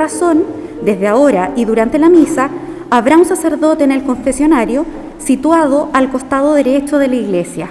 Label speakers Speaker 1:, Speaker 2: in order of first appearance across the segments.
Speaker 1: razón, desde ahora y durante la misa, habrá un sacerdote en el confesionario situado al costado derecho de la iglesia.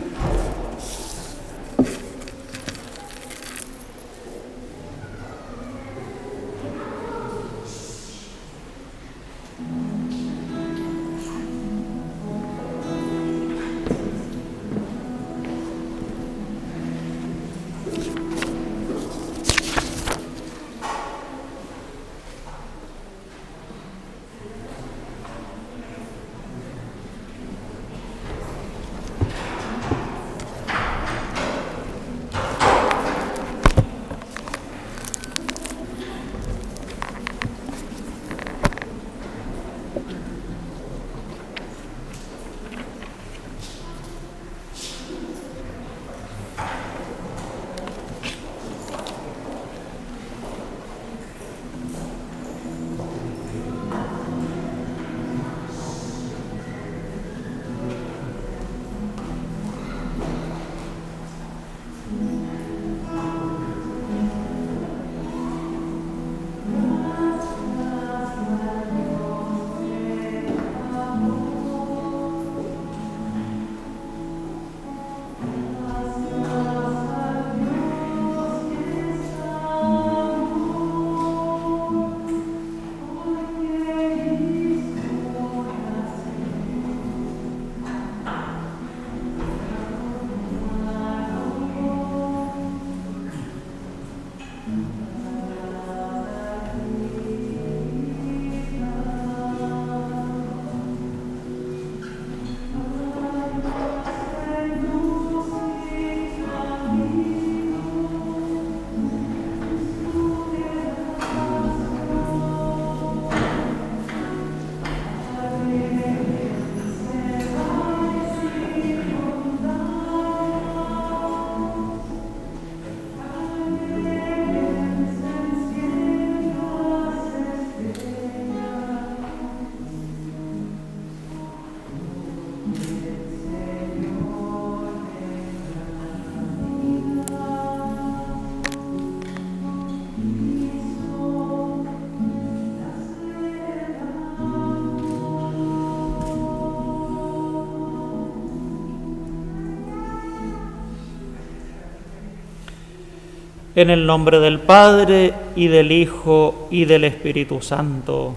Speaker 2: En el nombre del Padre, y del Hijo, y del Espíritu Santo.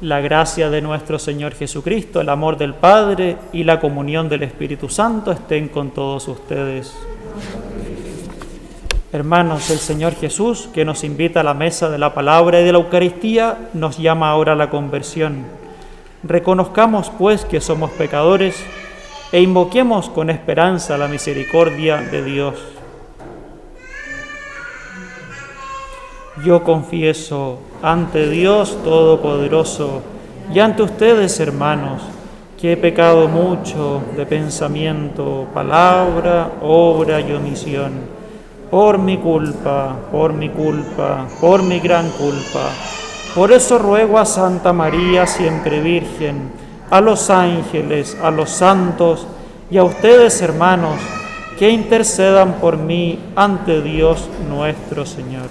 Speaker 2: La gracia de nuestro Señor Jesucristo, el amor del Padre y la comunión del Espíritu Santo estén con todos ustedes. Hermanos, el Señor Jesús, que nos invita a la mesa de la palabra y de la Eucaristía, nos llama ahora a la conversión. Reconozcamos, pues, que somos pecadores e invoquemos con esperanza la misericordia de Dios. Yo confieso ante Dios Todopoderoso y ante ustedes, hermanos, que he pecado mucho de pensamiento, palabra, obra y omisión, por mi culpa, por mi gran culpa. Por eso ruego a Santa María, siempre Virgen, a los ángeles, a los santos y a ustedes, hermanos, que intercedan por mí ante Dios nuestro Señor.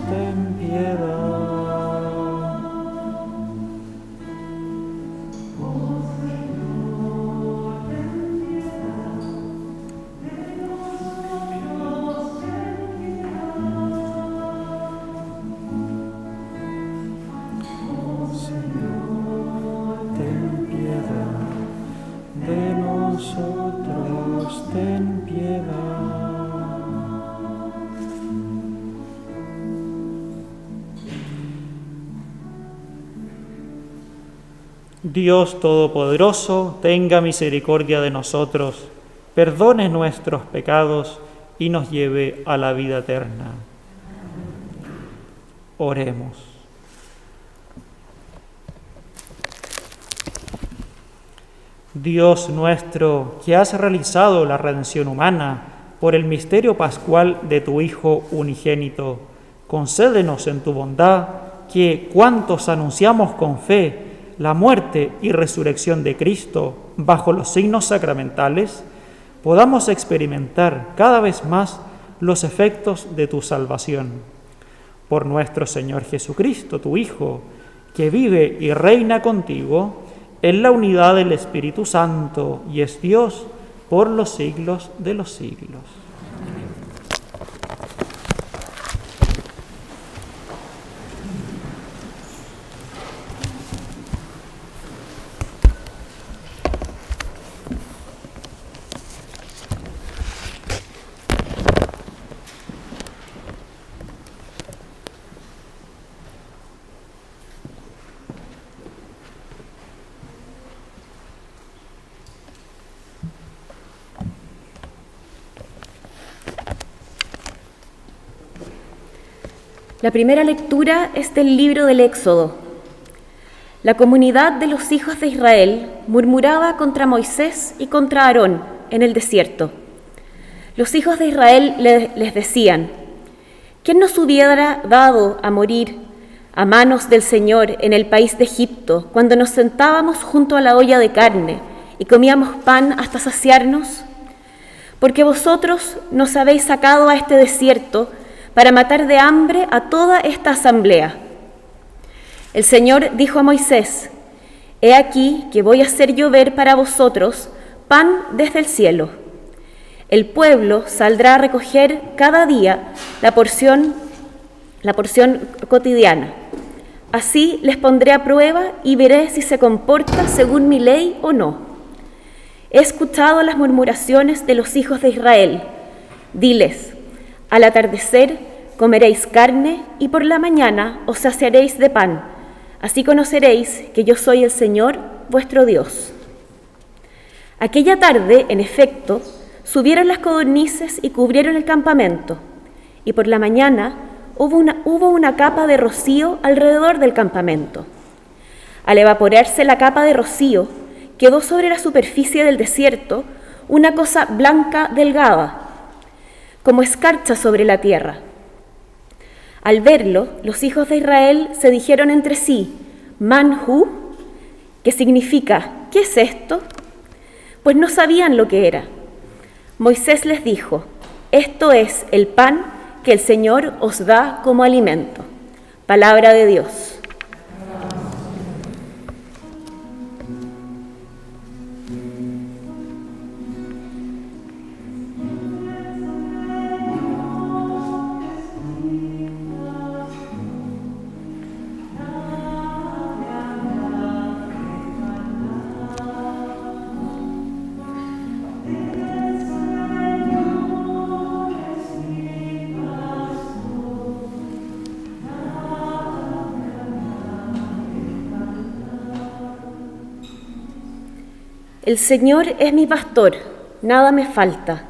Speaker 3: Ten piedad.
Speaker 2: nosotros, ten piedad. Dios Todopoderoso, tenga misericordia de nosotros, perdone nuestros pecados y nos lleve a la vida eterna. Oremos. Dios nuestro, que has realizado la redención humana por el misterio pascual de tu Hijo unigénito, concédenos en tu bondad que, cuantos anunciamos con fe la muerte y resurrección de Cristo bajo los signos sacramentales, podamos experimentar cada vez más los efectos de tu salvación. Por nuestro Señor Jesucristo, tu Hijo, que vive y reina contigo en la unidad del Espíritu Santo y es Dios por los siglos de los siglos.
Speaker 3: La primera lectura es del libro del Éxodo. La comunidad de los hijos de Israel murmuraba contra Moisés y contra Aarón en el desierto. Los hijos de Israel les decían: ¿quién nos hubiera dado a morir a manos del Señor en el país de Egipto, cuando nos sentábamos junto a la olla de carne y comíamos pan hasta saciarnos? Porque vosotros nos habéis sacado a este desierto para matar de hambre a toda esta asamblea. El Señor dijo a Moisés: he aquí que voy a hacer llover para vosotros pan desde el cielo. El pueblo saldrá a recoger cada día la porción cotidiana. Así les pondré a prueba y veré si se comporta según mi ley o no. He escuchado las murmuraciones de los hijos de Israel. Diles: al atardecer comeréis carne y por la mañana os saciaréis de pan. Así conoceréis que yo soy el Señor, vuestro Dios. Aquella tarde, en efecto, subieron las codornices y cubrieron el campamento. Y por la mañana hubo una capa de rocío alrededor del campamento. Al evaporarse la capa de rocío, quedó sobre la superficie del desierto una cosa blanca delgada, como escarcha sobre la tierra. Al verlo, los hijos de Israel se dijeron entre sí: Manhu, que significa ¿qué es esto? Pues no sabían lo que era. Moisés les dijo: esto es el pan que el Señor os da como alimento. Palabra de Dios. El Señor es mi pastor, nada me falta.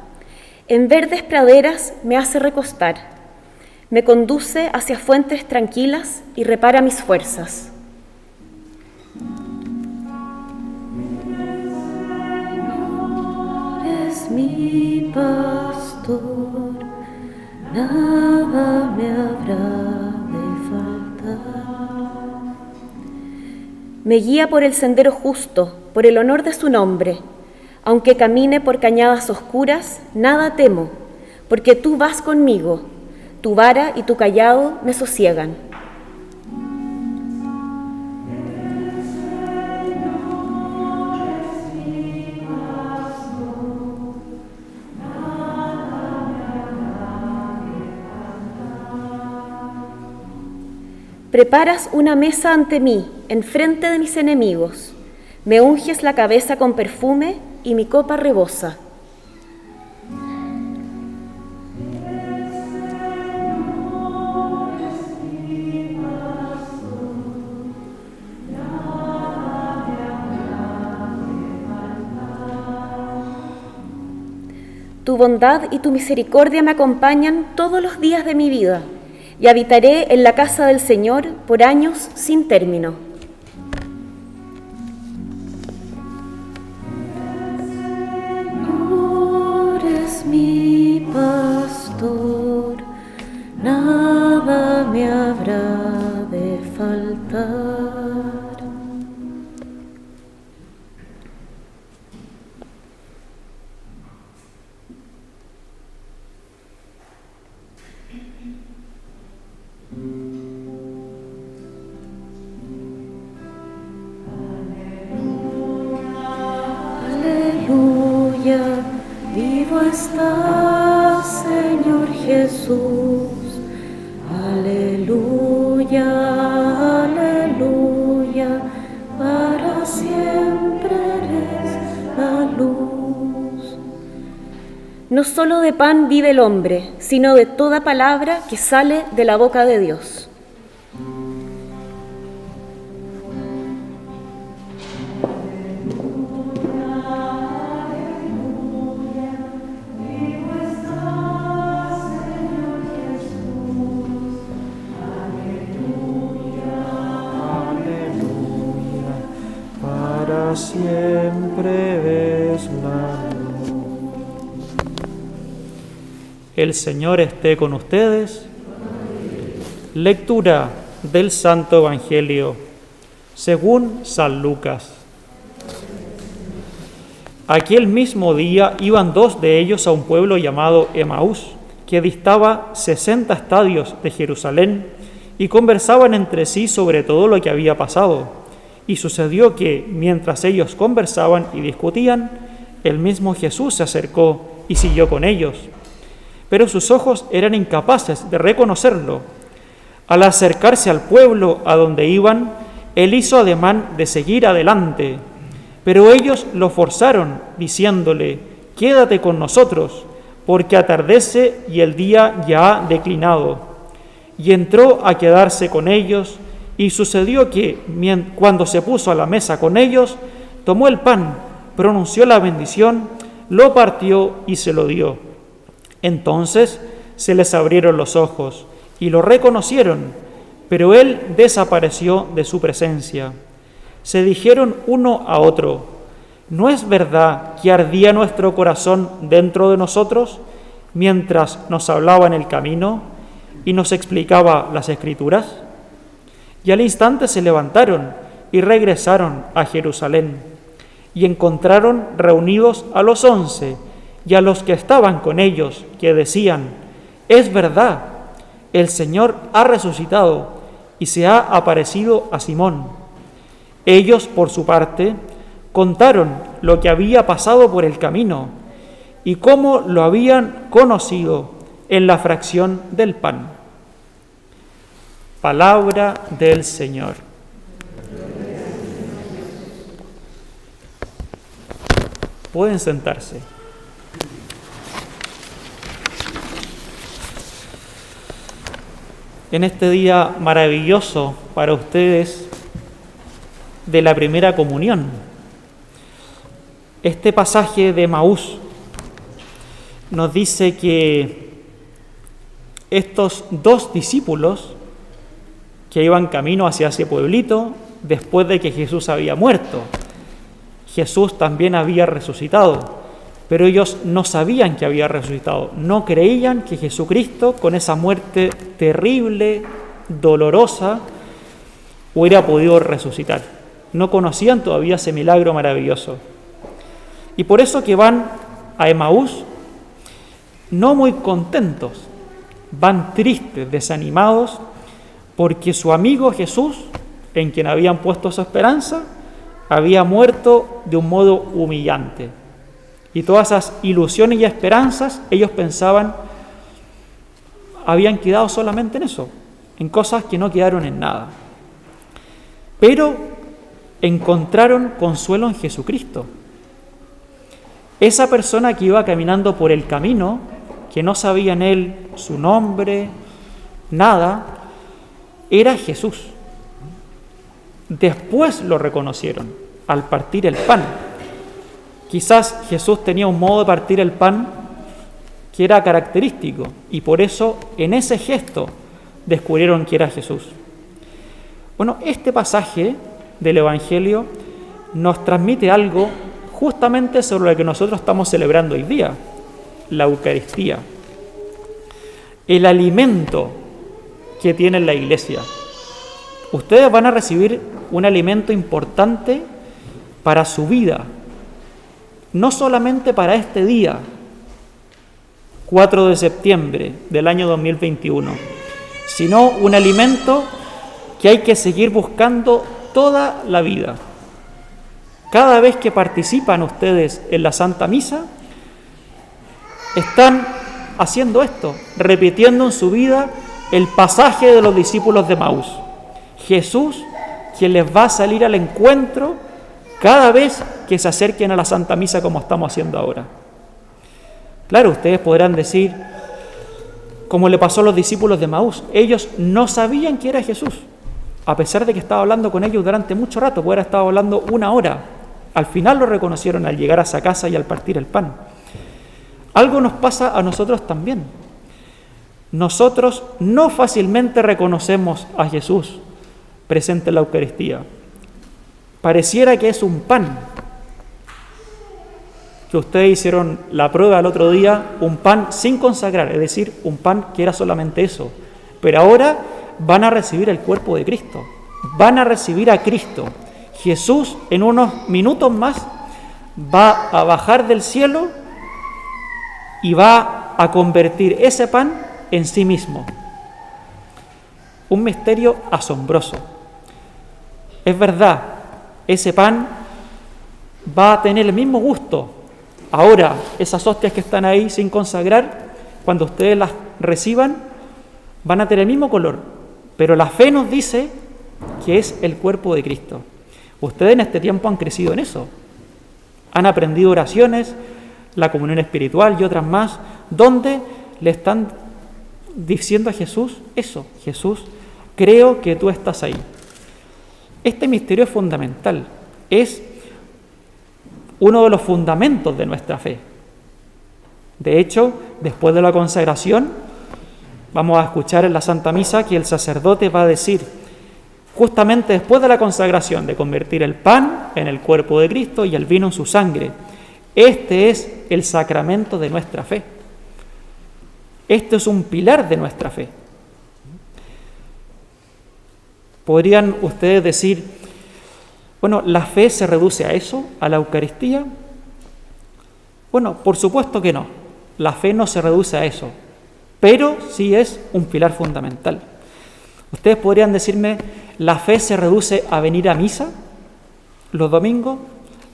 Speaker 3: En verdes praderas me hace recostar. Me conduce hacia fuentes tranquilas y repara mis fuerzas. Es mi pastor, nada me habrá de faltar. Me guía por el sendero justo, por el honor de su nombre. Aunque camine por cañadas oscuras, nada temo, porque tú vas conmigo. Tu vara y tu cayado me sosiegan. Preparas una mesa ante mí, enfrente de mis enemigos. Me unges la cabeza con perfume, y mi copa rebosa. Tu bondad y tu misericordia me acompañan todos los días de mi vida, y habitaré en la casa del Señor por años sin término. Señor es mi pastor, nada me habrá de faltar. Aleluya, vivo estás, Señor Jesús. Aleluya, aleluya, para siempre eres la luz. No solo de pan vive el hombre, sino de toda palabra que sale de la boca de Dios.
Speaker 2: Siempre es la luz. El Señor esté con ustedes. Lectura del Santo Evangelio según San Lucas. Aquel mismo día iban dos de ellos a un pueblo llamado Emaús, que distaba 60 estadios de Jerusalén, y conversaban entre sí sobre todo lo que había pasado. Y sucedió que, mientras ellos conversaban y discutían, el mismo Jesús se acercó y siguió con ellos. Pero sus ojos eran incapaces de reconocerlo. Al acercarse al pueblo a donde iban, él hizo ademán de seguir adelante. Pero ellos lo forzaron, diciéndole: «Quédate con nosotros, porque atardece y el día ya ha declinado». Y entró a quedarse con ellos. Y sucedió que, cuando se puso a la mesa con ellos, tomó el pan, pronunció la bendición, lo partió y se lo dio. Entonces se les abrieron los ojos y lo reconocieron, pero él desapareció de su presencia. Se dijeron uno a otro: ¿no es verdad que ardía nuestro corazón dentro de nosotros mientras nos hablaba en el camino y nos explicaba las Escrituras? Y al instante se levantaron y regresaron a Jerusalén, y encontraron reunidos a los 11 y a los que estaban con ellos, que decían: «Es verdad, el Señor ha resucitado y se ha aparecido a Simón». Ellos, por su parte, contaron lo que había pasado por el camino y cómo lo habían conocido en la fracción del pan. Palabra del Señor. Pueden sentarse. En este día maravilloso para ustedes de la primera comunión, este pasaje de Emaús nos dice que estos dos discípulos que iban camino hacia ese pueblito después de que Jesús había muerto. Jesús también había resucitado, pero ellos no sabían que había resucitado, no creían que Jesucristo, con esa muerte terrible, dolorosa, hubiera podido resucitar. No conocían todavía ese milagro maravilloso. Y por eso que van a Emaús no muy contentos, van tristes, desanimados, porque su amigo Jesús, en quien habían puesto su esperanza, había muerto de un modo humillante. Y todas esas ilusiones y esperanzas, ellos pensaban, habían quedado solamente en eso, en cosas que no quedaron en nada. Pero encontraron consuelo en Jesucristo. Esa persona que iba caminando por el camino, que no sabían él su nombre, nada, era Jesús. Después lo reconocieron al partir el pan. Quizás Jesús tenía un modo de partir el pan que era característico y por eso en ese gesto descubrieron que era Jesús. Bueno, este pasaje del Evangelio nos transmite algo justamente sobre lo que nosotros estamos celebrando hoy día, la Eucaristía, el alimento que tiene la Iglesia. Ustedes van a recibir un alimento importante para su vida, no solamente para este día, 4 de septiembre del año 2021, sino un alimento que hay que seguir buscando toda la vida. Cada vez que participan ustedes en la Santa Misa, están haciendo esto, repitiendo en su vida el pasaje de los discípulos de Emaús. Jesús, quien les va a salir al encuentro cada vez que se acerquen a la Santa Misa como estamos haciendo ahora. Claro, ustedes podrán decir, como le pasó a los discípulos de Emaús, ellos no sabían que era Jesús, a pesar de que estaba hablando con ellos durante mucho rato, puede haber estado hablando 1 hora. Al final lo reconocieron al llegar a esa casa y al partir el pan. Algo nos pasa a nosotros también. Nosotros no fácilmente reconocemos a Jesús presente en la Eucaristía. Pareciera que es un pan, que ustedes hicieron la prueba el otro día, un pan sin consagrar, es decir, un pan que era solamente eso. Pero ahora van a recibir el cuerpo de Cristo, van a recibir a Cristo. Jesús en unos minutos más va a bajar del cielo y va a convertir ese pan en sí mismo. Un misterio asombroso. Es verdad, ese pan va a tener el mismo gusto. Ahora, esas hostias que están ahí sin consagrar, cuando ustedes las reciban, van a tener el mismo color. Pero la fe nos dice que es el cuerpo de Cristo. Ustedes en este tiempo han crecido en eso. Han aprendido oraciones, la comunión espiritual y otras más, donde le están diciendo a Jesús eso. Jesús, creo que tú estás ahí. Este misterio es fundamental. Es uno de los fundamentos de nuestra fe. De hecho, después de la consagración, vamos a escuchar en la Santa Misa que el sacerdote va a decir, justamente después de la consagración, de convertir el pan en el cuerpo de Cristo y el vino en su sangre, este es el sacramento de nuestra fe. Este es un pilar de nuestra fe. ¿Podrían ustedes decir, bueno, la fe se reduce a eso, a la Eucaristía? Bueno, por supuesto que no. La fe no se reduce a eso, pero sí es un pilar fundamental. Ustedes podrían decirme, ¿la fe se reduce a venir a misa los domingos?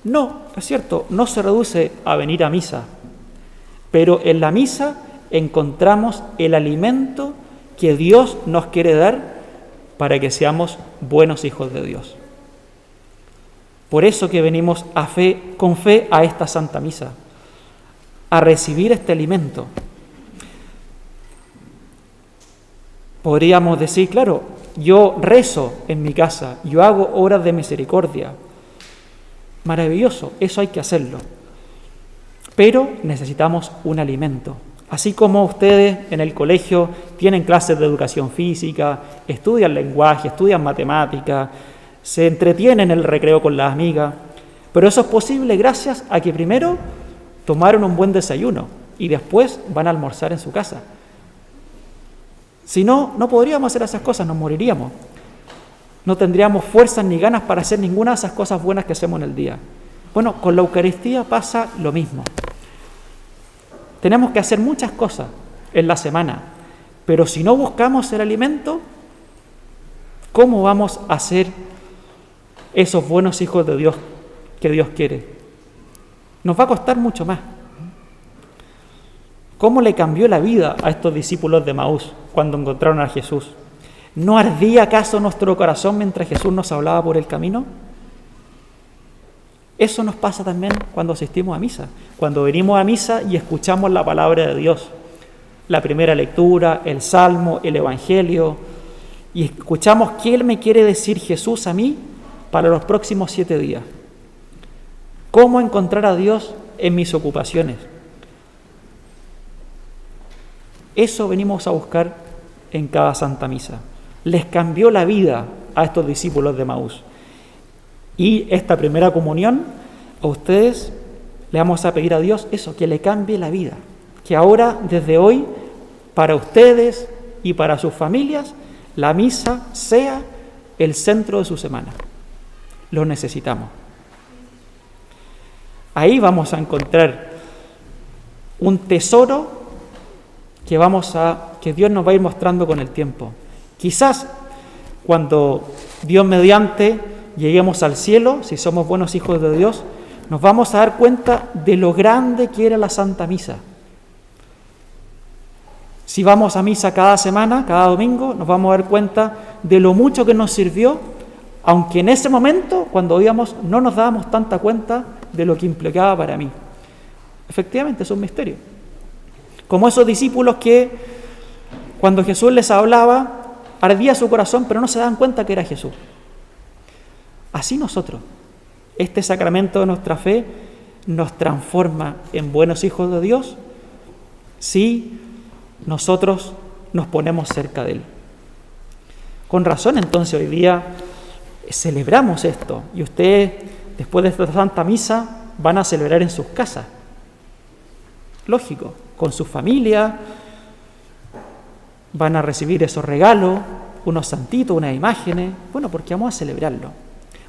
Speaker 2: No, es cierto, no se reduce a venir a misa, pero en la misa encontramos el alimento que Dios nos quiere dar para que seamos buenos hijos de Dios. Por eso que venimos con fe a esta Santa Misa, a recibir este alimento. Podríamos decir, claro, yo rezo en mi casa, yo hago obras de misericordia. Maravilloso, eso hay que hacerlo. Pero necesitamos un alimento. Así como ustedes en el colegio tienen clases de educación física, estudian lenguaje, estudian matemática, se entretienen en el recreo con las amigas, pero eso es posible gracias a que primero tomaron un buen desayuno y después van a almorzar en su casa. Si no, no podríamos hacer esas cosas, nos moriríamos. No tendríamos fuerzas ni ganas para hacer ninguna de esas cosas buenas que hacemos en el día. Bueno, con la Eucaristía pasa lo mismo. Tenemos que hacer muchas cosas en la semana, pero si no buscamos el alimento, ¿cómo vamos a ser esos buenos hijos de Dios que Dios quiere? Nos va a costar mucho más. ¿Cómo le cambió la vida a estos discípulos de Emaús cuando encontraron a Jesús? ¿No ardía acaso nuestro corazón mientras Jesús nos hablaba por el camino? Eso nos pasa también cuando asistimos a misa, cuando venimos a misa y escuchamos la palabra de Dios, la primera lectura, el Salmo, el Evangelio, y escuchamos qué me quiere decir Jesús a mí para los próximos 7 días. ¿Cómo encontrar a Dios en mis ocupaciones? Eso venimos a buscar en cada Santa Misa. Les cambió la vida a estos discípulos de Emaús. Y esta primera comunión, a ustedes le vamos a pedir a Dios eso, que le cambie la vida. Que ahora, desde hoy, para ustedes y para sus familias, la misa sea el centro de su semana. Lo necesitamos. Ahí vamos a encontrar un tesoro que Dios nos va a ir mostrando con el tiempo. Quizás cuando Dios mediante lleguemos al cielo, si somos buenos hijos de Dios, nos vamos a dar cuenta de lo grande que era la Santa Misa. Si vamos a misa cada semana, cada domingo, nos vamos a dar cuenta de lo mucho que nos sirvió, aunque en ese momento, cuando íbamos, no nos dábamos tanta cuenta de lo que implicaba para mí. Efectivamente, es un misterio. Como esos discípulos que, cuando Jesús les hablaba, ardía su corazón, pero no se daban cuenta que era Jesús. Así nosotros, este sacramento de nuestra fe nos transforma en buenos hijos de Dios si nosotros nos ponemos cerca de Él. Con razón, entonces, hoy día celebramos esto, y ustedes, después de esta Santa Misa, van a celebrar en sus casas. Lógico, con su familia, van a recibir esos regalos, unos santitos, unas imágenes, bueno, porque vamos a celebrarlo.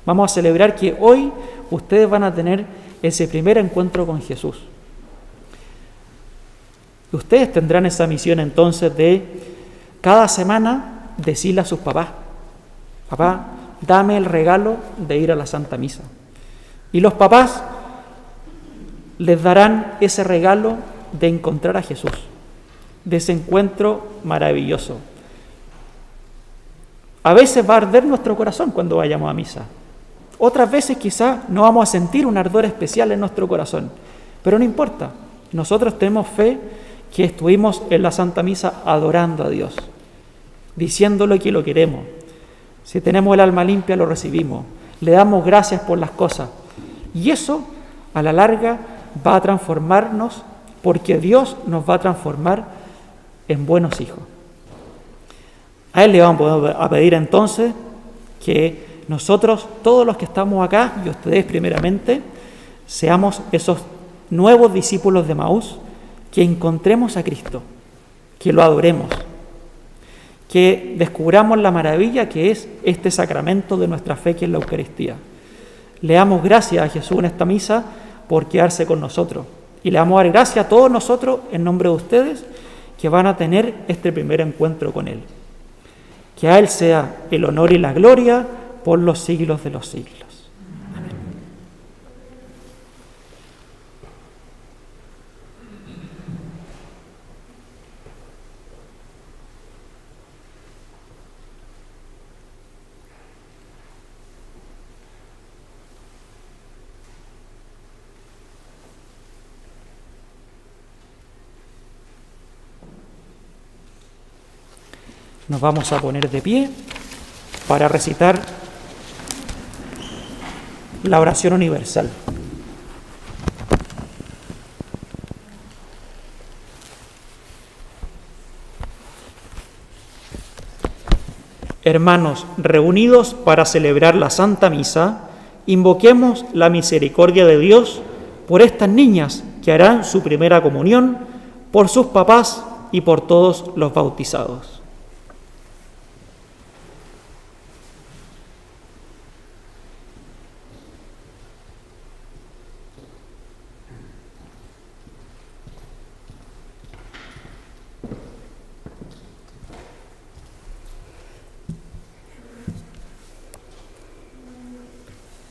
Speaker 2: Vamos a celebrar que hoy ustedes van a tener ese primer encuentro con Jesús. Ustedes tendrán esa misión entonces de cada semana decirle a sus papás: papá, dame el regalo de ir a la Santa Misa. Y los papás les darán ese regalo de encontrar a Jesús, de ese encuentro maravilloso. A veces va a arder nuestro corazón cuando vayamos a misa. Otras veces quizás no vamos a sentir un ardor especial en nuestro corazón, pero no importa. Nosotros tenemos fe que estuvimos en la Santa Misa adorando a Dios, diciéndole que lo queremos. Si tenemos el alma limpia, lo recibimos. Le damos gracias por las cosas. Y eso, a la larga, va a transformarnos, porque Dios nos va a transformar en buenos hijos. A Él le vamos a pedir entonces que nosotros, todos los que estamos acá, y ustedes primeramente, seamos esos nuevos discípulos de Emaús, que encontremos a Cristo, que lo adoremos, que descubramos la maravilla que es este sacramento de nuestra fe, que es la Eucaristía. Le damos gracias a Jesús en esta misa por quedarse con nosotros, y le damos a dar gracias a todos nosotros en nombre de ustedes que van a tener este primer encuentro con Él. Que a Él sea el honor y la gloria por los siglos de los siglos. Amén. Nos vamos a poner de pie para recitar la oración universal. Hermanos, reunidos para celebrar la Santa Misa, invoquemos la misericordia de Dios por estas niñas que harán su primera comunión, por sus papás y por todos los bautizados.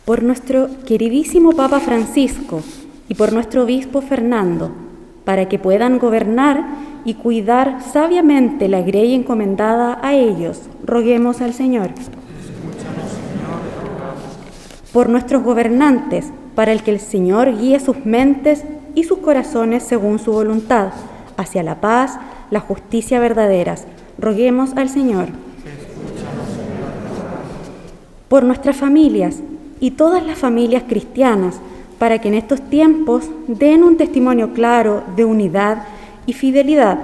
Speaker 1: Por nuestro queridísimo Papa Francisco y por nuestro obispo Fernando, para que puedan gobernar y cuidar sabiamente la grey encomendada a ellos, roguemos al Señor. Por nuestros gobernantes, para el que el Señor guíe sus mentes y sus corazones según su voluntad, hacia la paz, la justicia verdaderas. Roguemos al Señor. Por nuestras familias y todas las familias cristianas, para que en estos tiempos den un testimonio claro de unidad y fidelidad,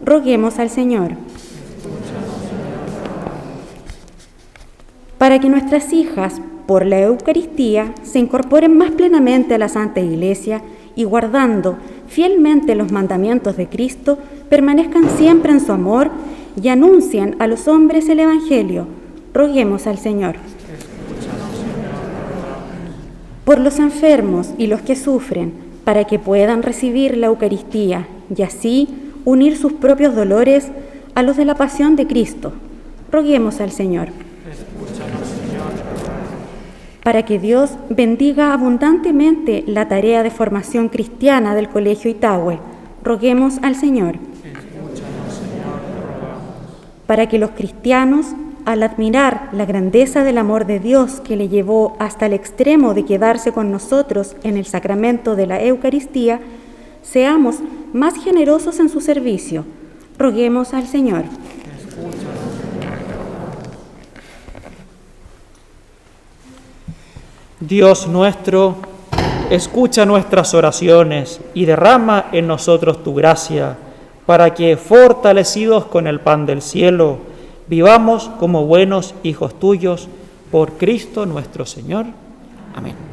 Speaker 1: roguemos al Señor. Para que nuestras hijas, por la Eucaristía, se incorporen más plenamente a la Santa Iglesia y guardando fielmente los mandamientos de Cristo, permanezcan siempre en su amor y anuncien a los hombres el Evangelio. Roguemos al Señor. Por los enfermos y los que sufren, para que puedan recibir la Eucaristía y así unir sus propios dolores a los de la pasión de Cristo. Roguemos al Señor. Para que Dios bendiga abundantemente la tarea de formación cristiana del Colegio Itahue, roguemos al Señor. Para que los cristianos, al admirar la grandeza del amor de Dios que le llevó hasta el extremo de quedarse con nosotros en el sacramento de la Eucaristía, seamos más generosos en su servicio. Roguemos al Señor.
Speaker 2: Dios nuestro, escucha nuestras oraciones y derrama en nosotros tu gracia, para que, fortalecidos con el pan del cielo, vivamos como buenos hijos tuyos, por Cristo nuestro Señor. Amén.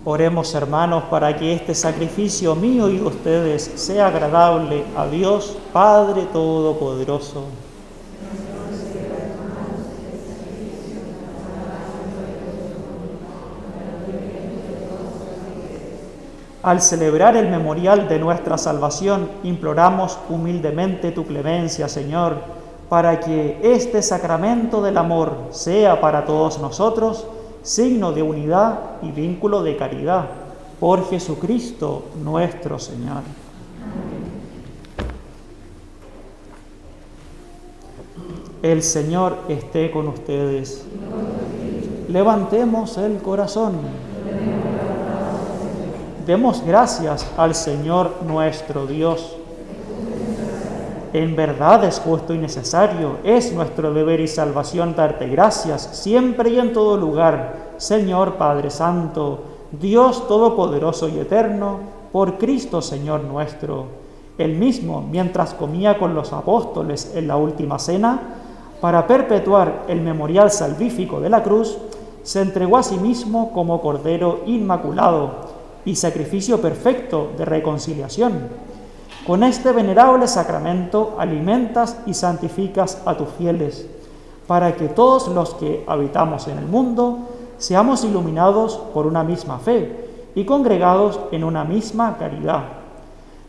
Speaker 2: Oremos, hermanos, para que este sacrificio mío y de ustedes sea agradable a Dios, Padre Todopoderoso. Al celebrar el memorial de nuestra salvación, imploramos humildemente tu clemencia, Señor, para que este sacramento del amor sea para todos nosotros signo de unidad y vínculo de caridad. Por Jesucristo nuestro Señor. El Señor esté con ustedes. Levantemos el corazón. Demos gracias al Señor nuestro Dios. En verdad es justo y necesario, es nuestro deber y salvación darte gracias siempre y en todo lugar, Señor Padre Santo, Dios Todopoderoso y Eterno, por Cristo Señor nuestro. Él mismo, mientras comía con los apóstoles en la última cena, para perpetuar el memorial salvífico de la cruz, se entregó a sí mismo como Cordero inmaculado y sacrificio perfecto de reconciliación. Con este venerable sacramento alimentas y santificas a tus fieles, para que todos los que habitamos en el mundo seamos iluminados por una misma fe y congregados en una misma caridad.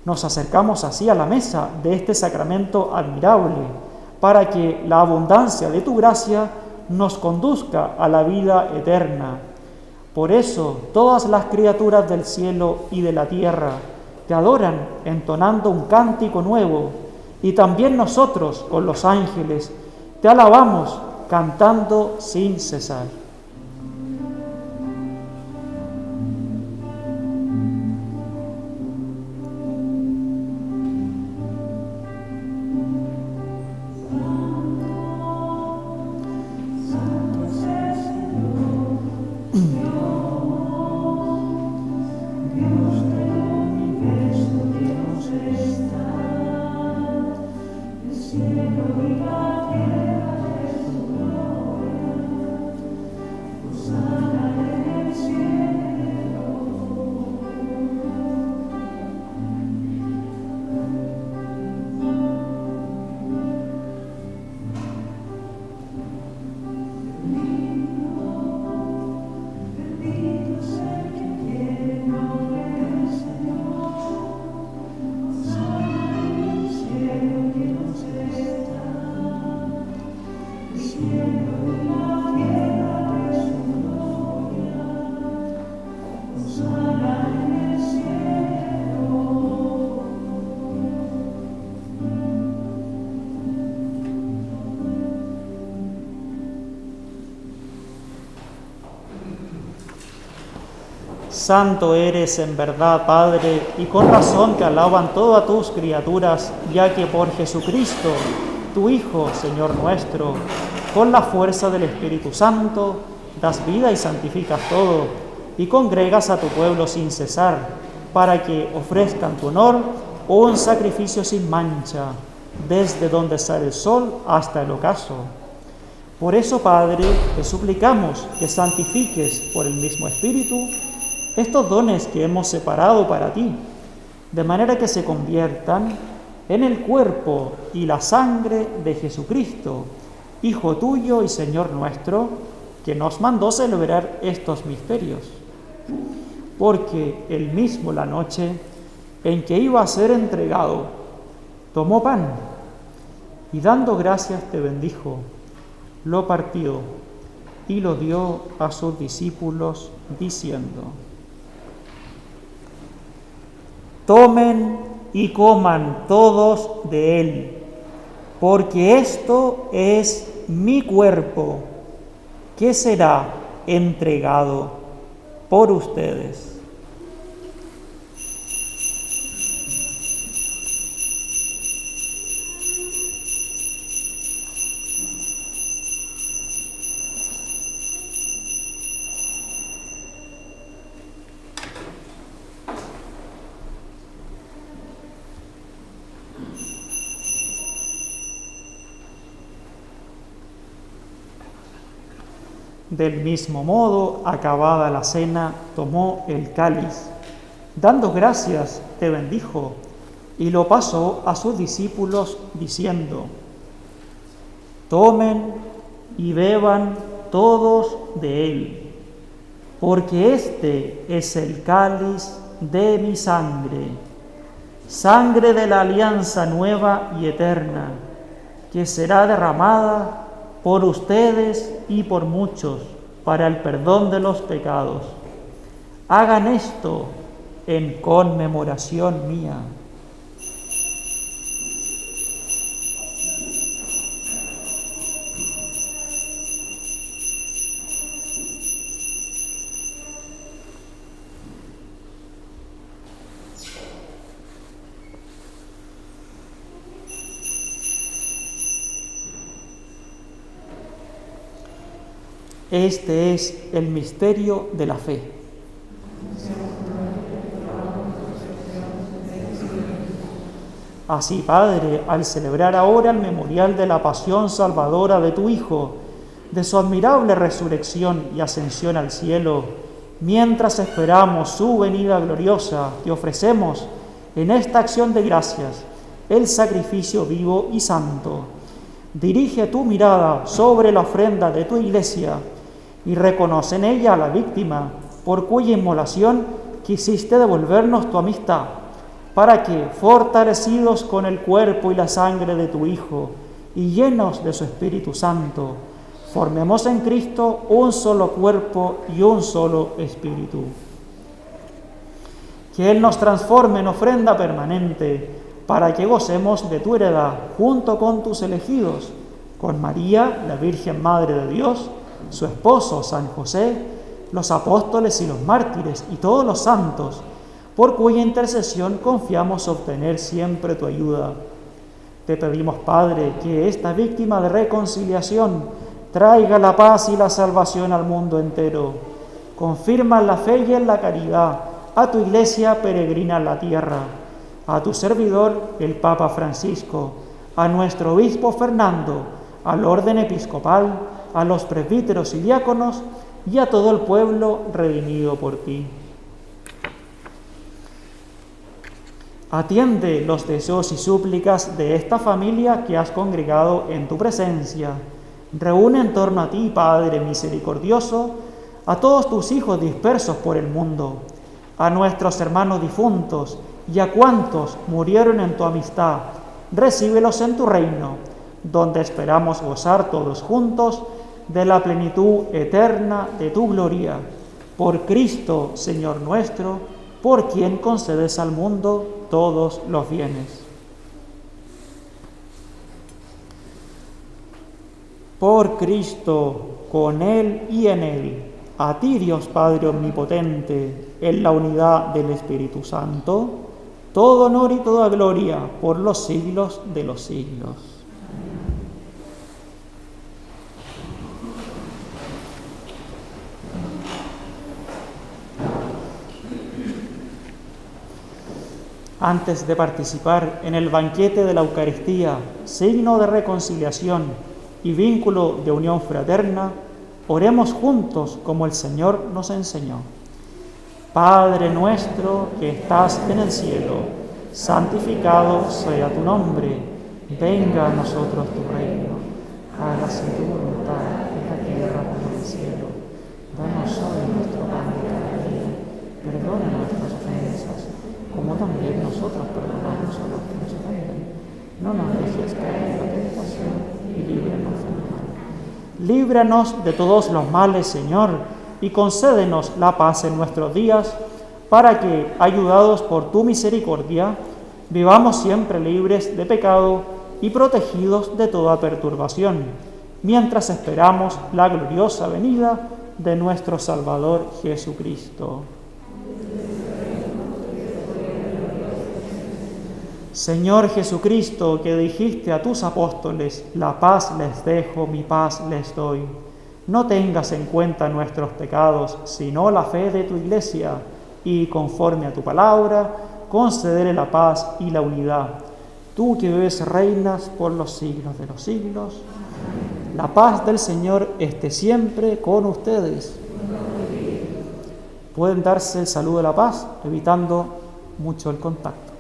Speaker 2: Nos acercamos así a la mesa de este sacramento admirable, para que la abundancia de tu gracia nos conduzca a la vida eterna. Por eso, todas las criaturas del cielo y de la tierra te adoran entonando un cántico nuevo, y también nosotros, con los ángeles, te alabamos cantando sin cesar. Santo eres en verdad, Padre, y con razón te alaban todas tus criaturas, ya que por Jesucristo, tu Hijo, Señor nuestro, con la fuerza del Espíritu Santo, das vida y santificas todo, y congregas a tu pueblo sin cesar, para que ofrezcan tu honor un sacrificio sin mancha, desde donde sale el sol hasta el ocaso. Por eso, Padre, te suplicamos que santifiques por el mismo Espíritu estos dones que hemos separado para ti, de manera que se conviertan en el cuerpo y la sangre de Jesucristo, Hijo tuyo y Señor nuestro, que nos mandó celebrar estos misterios. Porque él mismo la noche en que iba a ser entregado, tomó pan y dando gracias te bendijo, lo partió y lo dio a sus discípulos diciendo: tomen y coman todos de él, porque esto es mi cuerpo, que será entregado por ustedes. Del mismo modo, acabada la cena, tomó el cáliz, dando gracias, te bendijo, y lo pasó a sus discípulos, diciendo: tomen y beban todos de él, porque este es el cáliz de mi sangre, sangre de la alianza nueva y eterna, que será derramada por ustedes y por muchos, para el perdón de los pecados. Hagan esto en conmemoración mía. Este es el misterio de la fe. Así, Padre, al celebrar ahora el memorial de la pasión salvadora de tu Hijo, de su admirable resurrección y ascensión al cielo, mientras esperamos su venida gloriosa, te ofrecemos en esta acción de gracias el sacrificio vivo y santo. Dirige tu mirada sobre la ofrenda de tu Iglesia y reconoce en ella a la víctima por cuya inmolación quisiste devolvernos tu amistad, para que, fortalecidos con el cuerpo y la sangre de tu Hijo y llenos de su Espíritu Santo, formemos en Cristo un solo cuerpo y un solo espíritu. Que Él nos transforme en ofrenda permanente, para que gocemos de tu heredad junto con tus elegidos, con María, la Virgen Madre de Dios, su esposo San José, los apóstoles y los mártires y todos los santos, por cuya intercesión confiamos obtener siempre tu ayuda. Te pedimos, Padre, que esta víctima de reconciliación traiga la paz y la salvación al mundo entero. Confirma en la fe y en la caridad a tu Iglesia peregrina en la tierra, a tu servidor, el Papa Francisco, a nuestro obispo Fernando, al orden episcopal, a los presbíteros y diáconos y a todo el pueblo redimido por ti. Atiende los deseos y súplicas de esta familia que has congregado en tu presencia. Reúne en torno a ti, Padre misericordioso, a todos tus hijos dispersos por el mundo, a nuestros hermanos difuntos y a cuantos murieron en tu amistad. Recíbelos en tu reino, donde esperamos gozar todos juntos de la plenitud eterna de tu gloria. Por Cristo, Señor nuestro, por quien concedes al mundo todos los bienes. Por Cristo, con Él y en Él, a ti, Dios Padre omnipotente, en la unidad del Espíritu Santo, todo honor y toda gloria por los siglos de los siglos. Antes de participar en el banquete de la Eucaristía, signo de reconciliación y vínculo de unión fraterna, oremos juntos como el Señor nos enseñó. Padre nuestro que estás en el cielo, santificado sea tu nombre. Venga a nosotros tu reino. Hágase tu voluntad en la tierra como en el cielo. Danos hoy nuestro pan de cada día. Perdona nuestras ofensas, como también nosotros perdonamos a los que nos ofenden. No nos dejes caer en la tentación y líbranos del mal. Líbranos de todos los males, Señor, y concédenos la paz en nuestros días, para que, ayudados por tu misericordia, vivamos siempre libres de pecado y protegidos de toda perturbación, mientras esperamos la gloriosa venida de nuestro Salvador Jesucristo. Señor Jesucristo, que dijiste a tus apóstoles, la paz les dejo, mi paz les doy. No tengas en cuenta nuestros pecados, sino la fe de tu Iglesia, y conforme a tu palabra, concederle la paz y la unidad. Tú que vives reinas por los siglos de los siglos, la paz del Señor esté siempre con ustedes. Pueden darse el saludo de la paz, evitando mucho el contacto.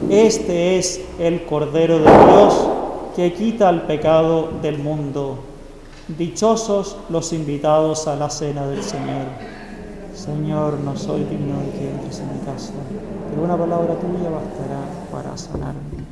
Speaker 2: Este es el Cordero de Dios que quita el pecado del mundo. Dichosos los invitados a la cena del Señor. Señor, no soy digno de que entres en mi casa, pero una palabra tuya bastará para sanarme.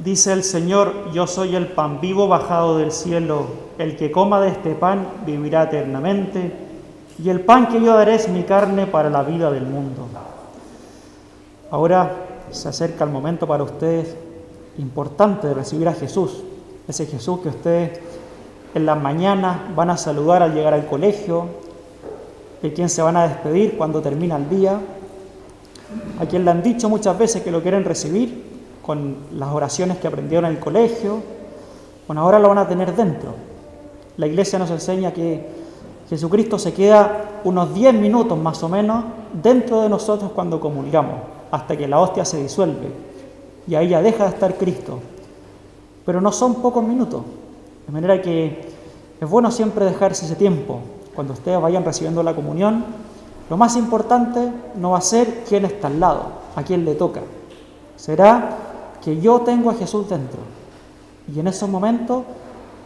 Speaker 2: Dice el Señor: yo soy el pan vivo bajado del cielo. El que coma de este pan vivirá eternamente, y el pan que yo daré es mi carne para la vida del mundo. Ahora se acerca el momento para ustedes importante de recibir a Jesús, ese Jesús que ustedes en las mañanas van a saludar al llegar al colegio, de quien se van a despedir cuando termina el día, a quien le han dicho muchas veces que lo quieren recibir con las oraciones que aprendieron en el colegio. Bueno, ahora lo van a tener dentro. La Iglesia nos enseña que Jesucristo se queda unos 10 minutos más o menos dentro de nosotros cuando comulgamos, hasta que la hostia se disuelve, y ahí ya deja de estar Cristo. Pero no son pocos minutos, de manera que es bueno siempre dejarse ese tiempo. Cuando ustedes vayan recibiendo la comunión, lo más importante no va a ser quién está al lado, a quién le toca. Será que yo tengo a Jesús dentro. Y en esos momentos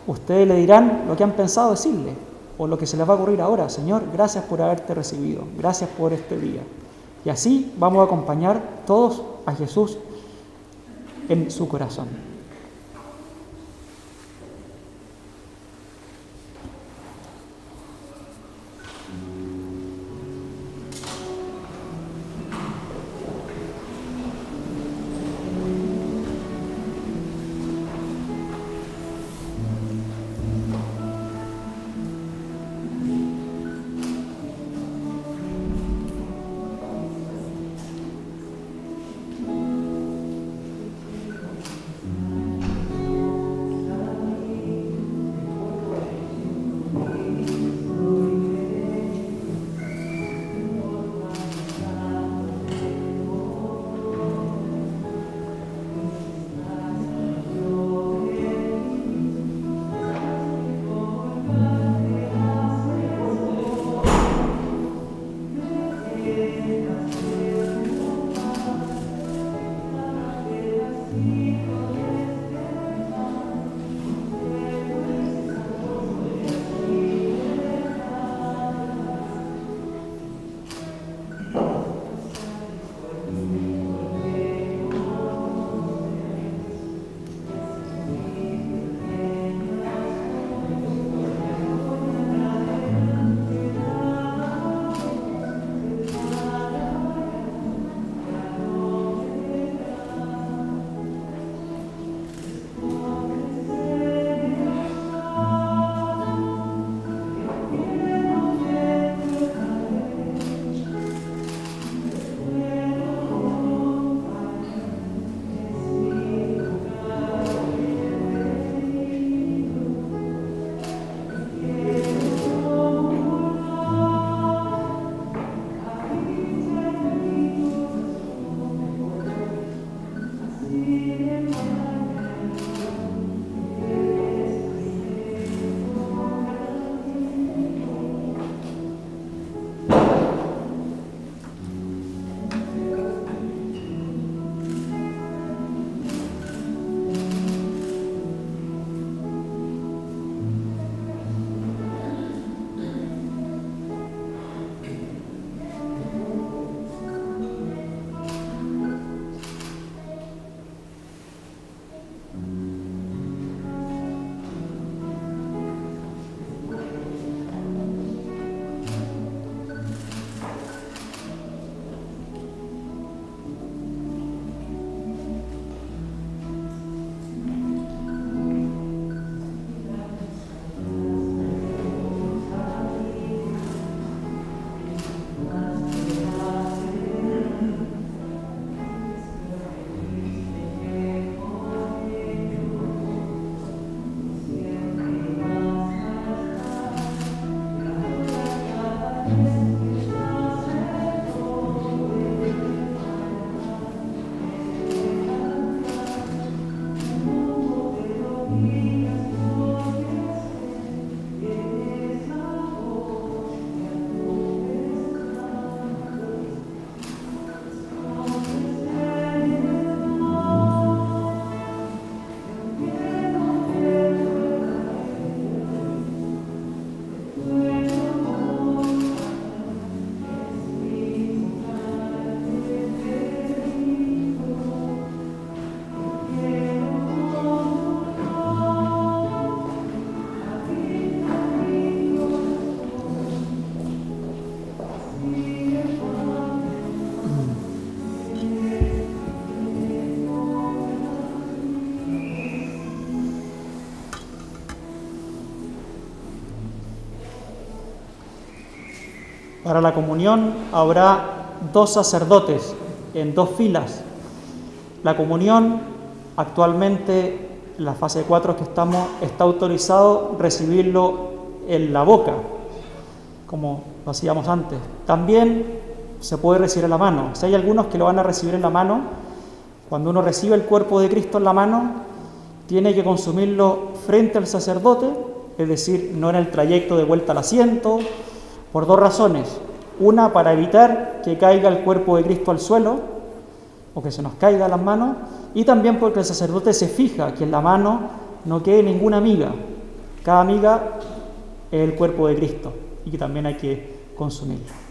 Speaker 2: ustedes le dirán lo que han pensado decirle, o lo que se les va a ocurrir ahora. Señor, gracias por haberte recibido, gracias por este día. Y así vamos a acompañar todos a Jesús en su corazón. Para la comunión habrá 2 sacerdotes en 2 filas. La comunión, actualmente, en la fase 4 que estamos, está autorizado recibirlo en la boca, como lo hacíamos antes. También se puede recibir en la mano. Si hay algunos que lo van a recibir en la mano, cuando uno recibe el cuerpo de Cristo en la mano, tiene que consumirlo frente al sacerdote, es decir, no en el trayecto de vuelta al asiento, por 2 razones. Una, para evitar que caiga el cuerpo de Cristo al suelo, o que se nos caiga a las manos, y también porque el sacerdote se fija que en la mano no quede ninguna miga. Cada miga es el cuerpo de Cristo, y que también hay que consumirlo.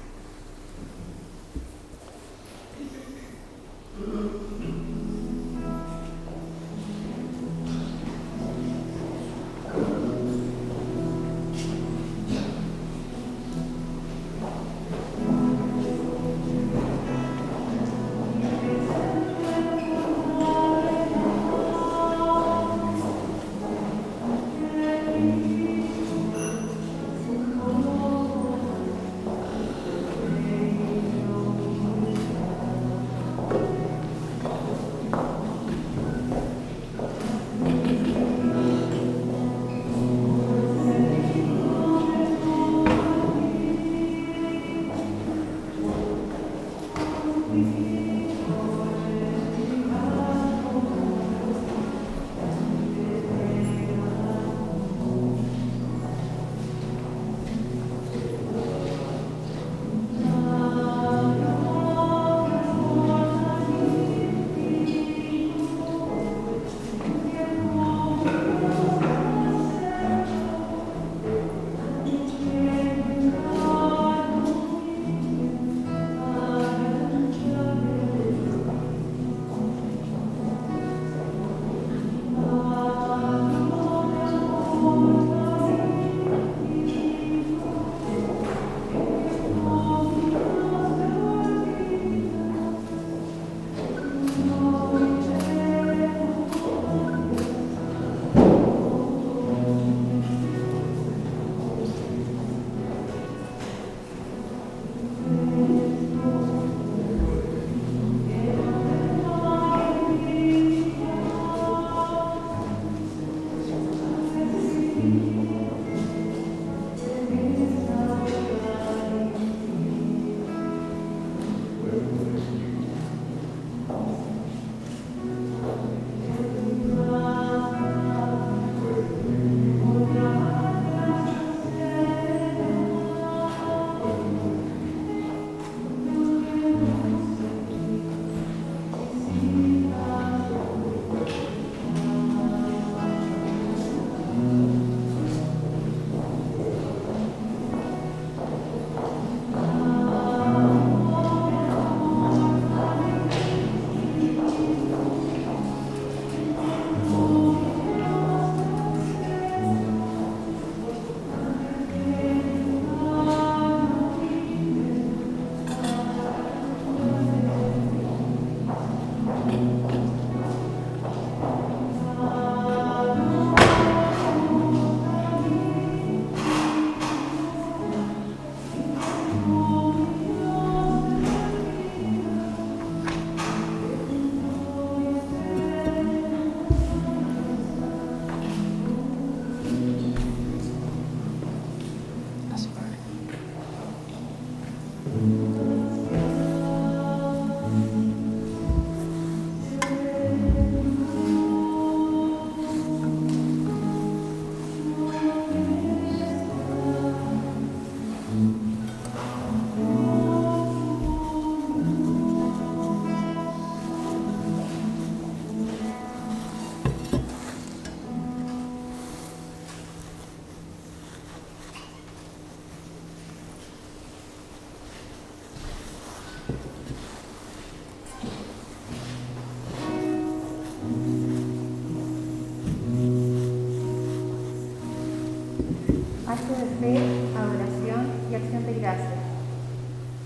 Speaker 4: Acto de fe, adoración y acción de gracias.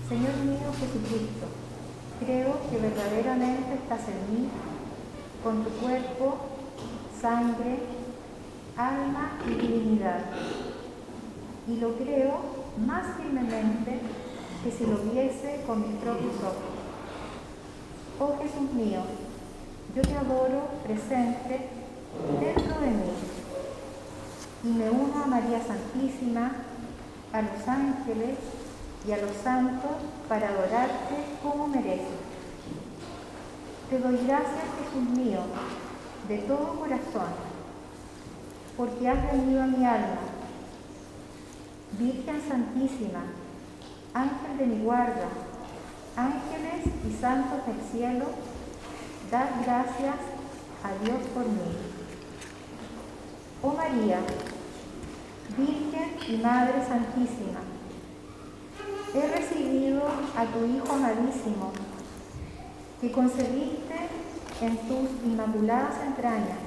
Speaker 4: Señor mío Jesucristo, creo que verdaderamente estás en mí, con tu cuerpo, sangre, alma y divinidad. Y lo creo más firmemente que si lo viese con mis propios ojos. Oh Jesús mío, yo te adoro presente dentro de mí y me uno a María Santísima, a los ángeles y a los santos para adorarte como mereces. Te doy gracias, Jesús mío, de todo corazón, porque has venido a mi alma. Virgen Santísima, ángel de mi guarda, ángeles y santos del cielo, dad gracias a Dios por mí. Oh María, Virgen y Madre Santísima, he recibido a tu Hijo amadísimo, que concebiste en tus inmaculadas entrañas,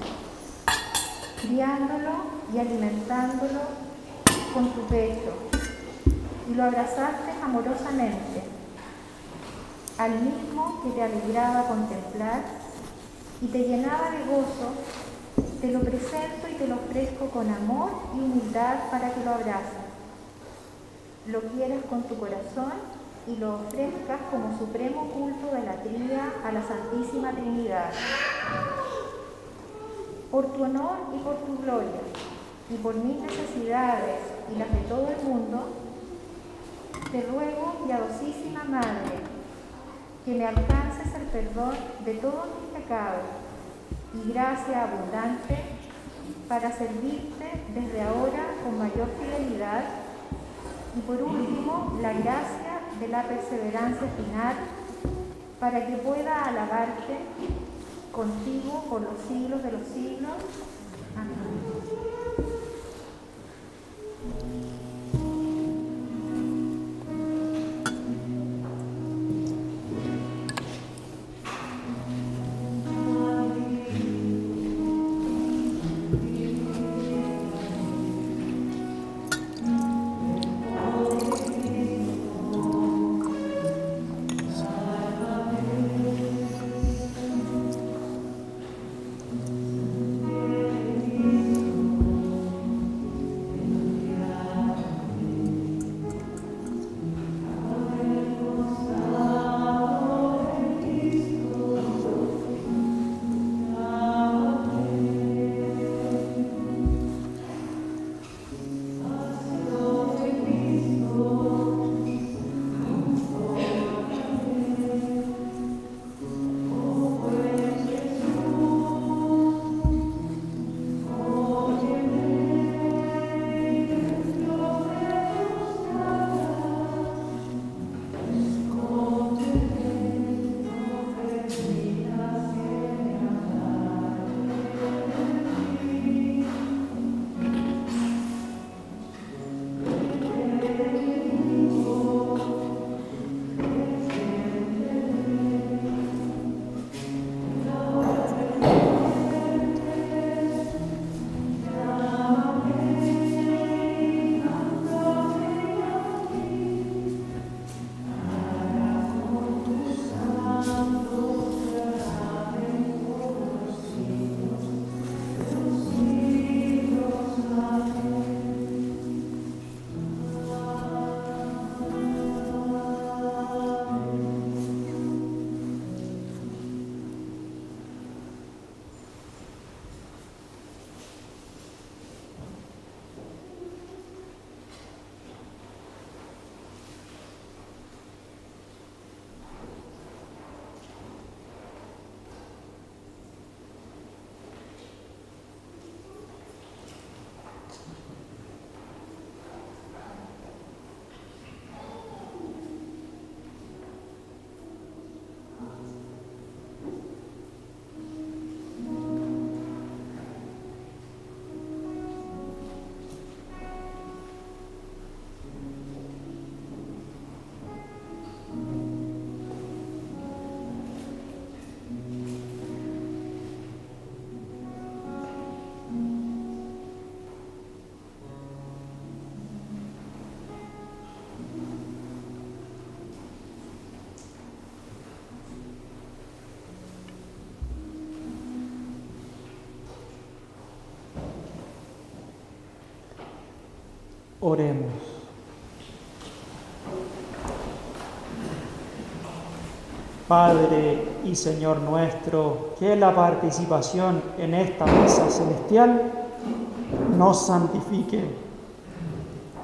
Speaker 4: criándolo y alimentándolo con tu pecho, y lo abrazaste amorosamente, al mismo que te alegraba contemplar y te llenaba de gozo. Te lo presento y te lo ofrezco con amor y humildad para que lo abraces, lo quieras con tu corazón y lo ofrezcas como supremo culto de latría a la Santísima Trinidad. Por tu honor y por tu gloria, y por mis necesidades y las de todo el mundo, te ruego, piadosísima Madre, que me alcances el perdón de todos mis pecados y gracia abundante para servirte desde ahora con mayor fidelidad, y por último la gracia de la perseverancia final para que pueda alabarte contigo por los siglos de los siglos. Amén.
Speaker 2: Oremos. Padre y Señor nuestro, que la participación en esta misa celestial nos santifique,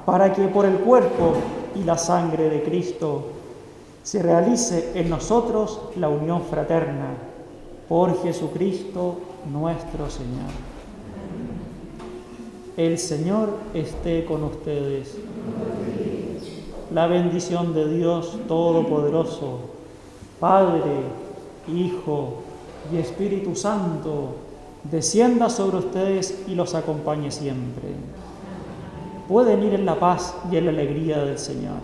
Speaker 2: para que por el cuerpo y la sangre de Cristo se realice en nosotros la unión fraterna, por Jesucristo nuestro Señor. El Señor esté con ustedes. La bendición de Dios Todopoderoso, Padre, Hijo y Espíritu Santo, descienda sobre ustedes y los acompañe siempre. Pueden ir en la paz y en la alegría del Señor.